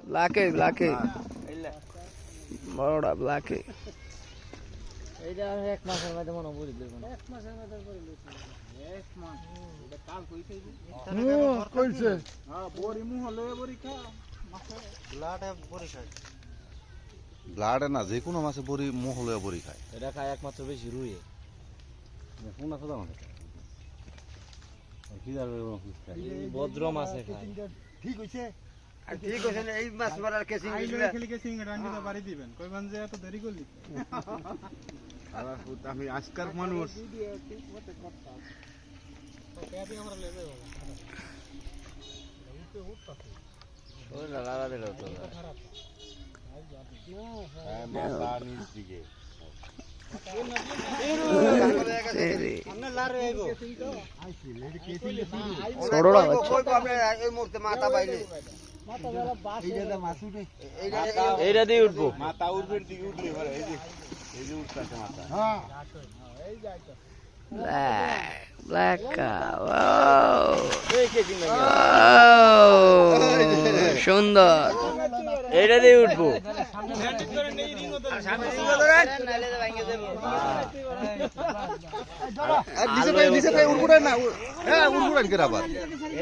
ব্ল্যাকে ব্ল্যাকে বড়টা ব্ল্যাকে এইটা আর এক মাসের মধ্যে মনে পড়ে দিল এক মাসের মধ্যে পড়ে দিল এক মাস এটা কাল কইছে কইছে হ্যাঁ বড়ি মুহ লয়ে বড়ি খা মাছে ব্লাডে বড়ি খায় ব্লাডে না যে কোনো মাছে বড়ি মোহ লয়ে বড়ি খায় এটা খায় একমাত্র বেশি রুইয়ে কোন আছে জানো কি যাবে ভদ্র মাছে খায় ঠিক হইছে ঠিক আছে এই মাছ মারার কেসিং খালি কেসিং রান্নি তো বাড়ি দিবেন কইবান যে এত দেরি করলি আমি আজকাল মানুষ ওই না লাগা দিল তো মাথা নিচ দিকে এইটা দিয়ে উঠবো মাথা উঠবে দিকে উঠলে এবারে এই যে উঠছে মাথা ব্ল্যাক সুন্দর এইটা দিয়ে উঠবো নিচে উড়বুড়ান কে আবার